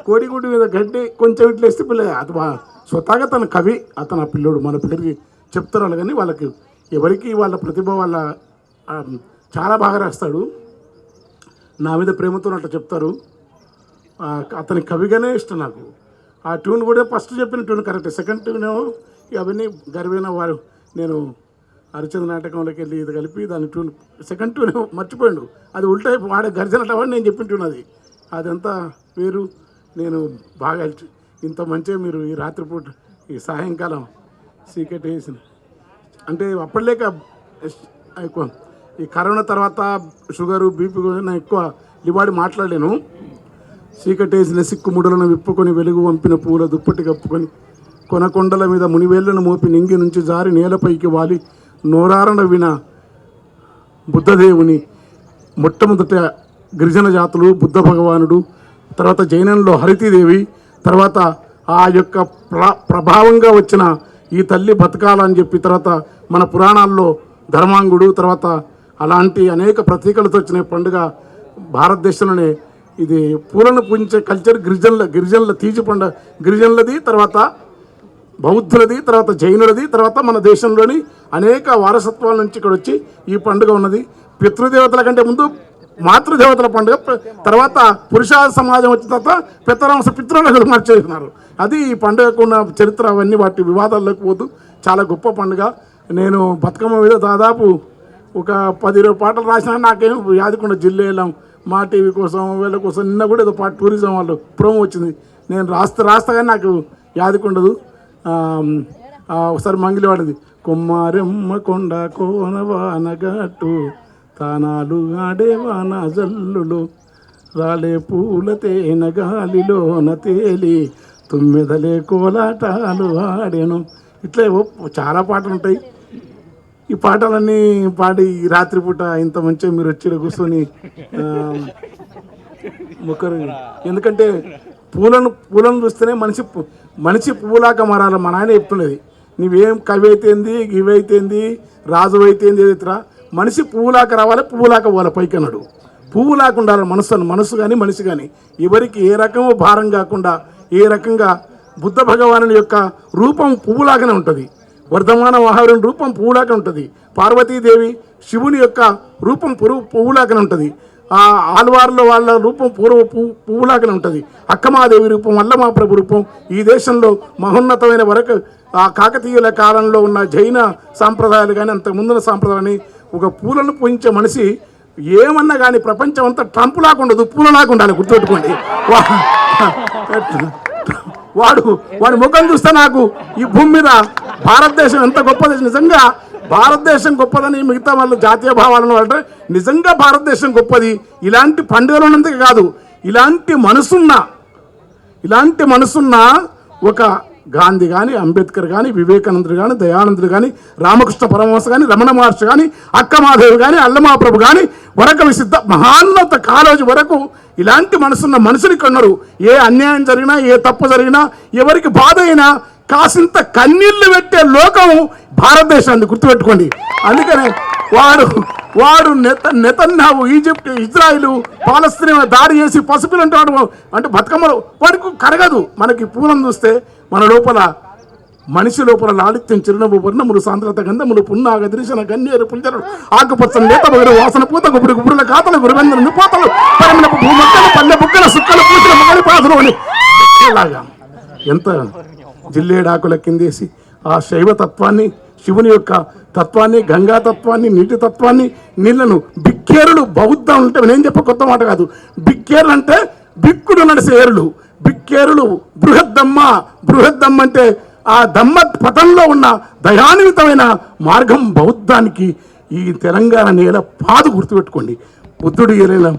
కోడిగుడ్డు మీద గడ్డి కొంచెం ఇట్లా వేస్తే పిల్ల అది స్వతహాగా తన కవి అతను ఆ పిల్లోడు మన పిల్లలకి చెప్తారు వాళ్ళు, కానీ వాళ్ళకి ఎవరికి వాళ్ళ ప్రతిభ వాళ్ళ చాలా బాగా రాస్తాడు. నా మీద ప్రేమతో అట్లా చెప్తారు. అతని కవిగానే ఇష్టం నాకు. ఆ ట్యూన్ కూడా ఫస్ట్ చెప్పిన ట్యూన్ కరెక్ట్, సెకండ్ ట్యూన్ అవన్నీ గర్వైన వారు. నేను హరిచంద్ర నాటకంలోకి వెళ్ళి ఇది కలిపి దాని ట్యూన్ సెకండ్ ట్యూన్ మర్చిపోయాడు. అది ఉల్టా వాడే గర్జనటవని నేను చెప్పిన ట్యూన్ అది. అదంతా వేరు. నేను బాగా ఇంత మంచిగా మీరు ఈ రాత్రిపూట ఈ సాయంకాలం సీక్రెట్ వేసిన అంటే అప్పటిలేక ఎక్కువ ఈ కరోనా తర్వాత షుగరు బీపీ నేను ఎక్కువ లివాడి మాట్లాడలేను. చీకటేసిన సిక్కుముడులను విప్పుకొని వెలుగు వంపిన పూల దుప్పటి కప్పుకొని కొనకొండల మీద మునివేళ్లను మోపి నింగి నుంచి జారి నేలపైకి వాలి నోరారణ విన బుద్ధదేవుని మొట్టమొదట గిరిజన జాతులు బుద్ధ భగవానుడు, తర్వాత జైనంలో హరితీదేవి, తర్వాత ఆ యొక్క ప్రభావంగా వచ్చిన ఈ తల్లి బతకాలని చెప్పి తర్వాత మన పురాణాల్లో ధర్మాంగుడు, తర్వాత అలాంటి అనేక ప్రతీకలతో వచ్చిన పండుగ భారతదేశంలోనే. ఇది పూలను పూజించే కల్చర్ గిరిజనుల తీజి పండుగ గిరిజనులది, తర్వాత బౌద్ధులది, తర్వాత జైనులది, తర్వాత మన దేశంలోని అనేక వారసత్వాల నుంచి ఇక్కడ వచ్చి ఈ పండుగ ఉన్నది. పితృదేవతల కంటే ముందు మాతృదేవతల పండుగ, తర్వాత పురుష సమాజం వచ్చిన తర్వాత పితరాంశ పితృలకు మార్చేస్తున్నారు. అది ఈ పండుగకు ఉన్న చరిత్ర. అవన్నీ వాటి వివాదాల్లోకి పోతూ చాలా గొప్ప పండుగ. నేను బతుకమ్మ మీద దాదాపు ఒక 10-20 పాటలు రాసినా నాకేం యాదకుండా జిల్లేలం మా టీవీ కోసం వీళ్ళ కోసం నిన్న కూడా ఏదో పాట టూరిజం వాళ్ళు ప్రోమో వచ్చింది. నేను రాస్తా కానీ నాకు యాదకుండదు. ఒకసారి మంగిలి వాడింది, కొమ్మారెమ్మ కొండ కోనవానగట్టు తానాలు ఆడేవాన జల్లులు రాలే పూల తేన గాలిలోన తేలి తుమ్మెదలే కోలాటాలు ఆడేను. ఇట్లా చాలా పాటలు ఉంటాయి. ఈ పాటలన్నీ పాడి రాత్రిపూట ఇంత మంచిగా మీరు వచ్చి కూర్చొని ముఖరు. ఎందుకంటే పూలను చూస్తేనే మనిషి పువ్వులాగా మారాలి. మా నాయన చెప్తున్నది, నువ్వేం కవి అయితేంది ఇవైతేంది రాజు అయితేంది ఏదైతే మనిషి పువ్వులాగా రావాలి, పువ్వులాగా పోవాలి పైకి అన్నాడు. పువ్వులాగా ఉండాలి మనసు కానీ మనిషి కానీ ఎవరికి ఏ రకమో భారం కాకుండా ఏ రకంగా బుద్ధ భగవానుని యొక్క రూపం పువ్వులాగానే ఉంటుంది. వర్ధమాన మహావీరుని రూపం పువ్వులాగా ఉంటుంది. పార్వతీదేవి శివుని యొక్క రూపం పువ్వులాగానే ఉంటుంది. ఆ ఆల్వార్లో వాళ్ళ రూపం పువ్వులాగానే ఉంటుంది. అక్కమాదేవి రూపం, అల్లమాప్రభు రూపం. ఈ దేశంలో మహోన్నతమైన వరకు ఆ కాకతీయుల కాలంలో ఉన్న జైన సాంప్రదాయాలు కానీ అంతకుముందున సాంప్రదాయాన్ని ఒక పూలను పూజించే మనిషి ఏమన్నా కానీ ప్రపంచం అంతా ట్రంప్లాగా ఉండదు, పూలలాగా ఉండాలి. గుర్తుపెట్టుకోండి. వాడి ముఖం చూస్తే నాకు ఈ భూమి మీద భారతదేశం ఎంత గొప్ప దేశం. నిజంగా భారతదేశం గొప్పదని మిగతా వాళ్ళు జాతీయ భావాలను అంటే నిజంగా భారతదేశం గొప్పది ఇలాంటి పండుగలు ఉన్నందుకు కాదు, ఇలాంటి మనసున్న ఒక గాంధీ కానీ, అంబేద్కర్ కానీ, వివేకానందుడు కానీ, దయానందుడు కానీ, రామకృష్ణ పరమహంస కానీ, రమణ మహర్షి కానీ, అక్కమాదేవి కానీ, అల్లమాప్రభు కానీ, వరక విసిద్ధ మహాన్నత కాలేజీ వరకు ఇలాంటి మనసున్న మనుషులు ఇక్కడ ఉన్నారు. ఏ అన్యాయం జరిగినా, ఏ తప్పు జరిగినా, ఎవరికి బాధ అయినా కాసింత కన్నీళ్లు పెట్టే లోకం భారతదేశాన్ని గుర్తుపెట్టుకోండి. అందుకనే వాడు నెతన్యాహు ఈజిప్ట్, ఇజ్రాయిల్, పాలస్తీనా దాడి చేసి పసిపిల్లు అంటే బతుకమ్మలు వాడికి కరగదు. మనకి పూలను చూస్తే మన లోపల మనిషి లోపల లాలిత్యం చిరునవ్వు వర్ణములు సాంద్రత గంధములు పున్నాగ దృశన గన్నేరు పుంజరుడు ఆకుపచ్చని లేత బగరు వాసన పూత గుబుడు గుబురుల కాతలు గురువెందరు నిపోతలు పరిమళపు భూమక్కలు పల్లె బుక్కల సుక్కలు పూసిన మొగలి పాదులు అని ఇలాగా ఎంత జిల్లేడాకుల కిందేసి ఆ శైవ తత్వాన్ని, శివుని యొక్క తత్వాన్ని, గంగా తత్వాన్ని, నీటి తత్వాన్ని, నీళ్లను బిక్కేరులు బౌద్ధం అంటే నేను చెప్ప కొత్త మాట కాదు. బిక్కేరులు అంటే బిక్కుడు నడిసే ఏరులు, బిక్కేరులు బృహద్దమ్మ అంటే ఆ దమ్మ పథంలో ఉన్న దయాన్వితమైన మార్గం బౌద్ధానికి ఈ తెలంగాణ నేల పాదు గుర్తుపెట్టుకోండి. బుద్ధుడు ఏలేలం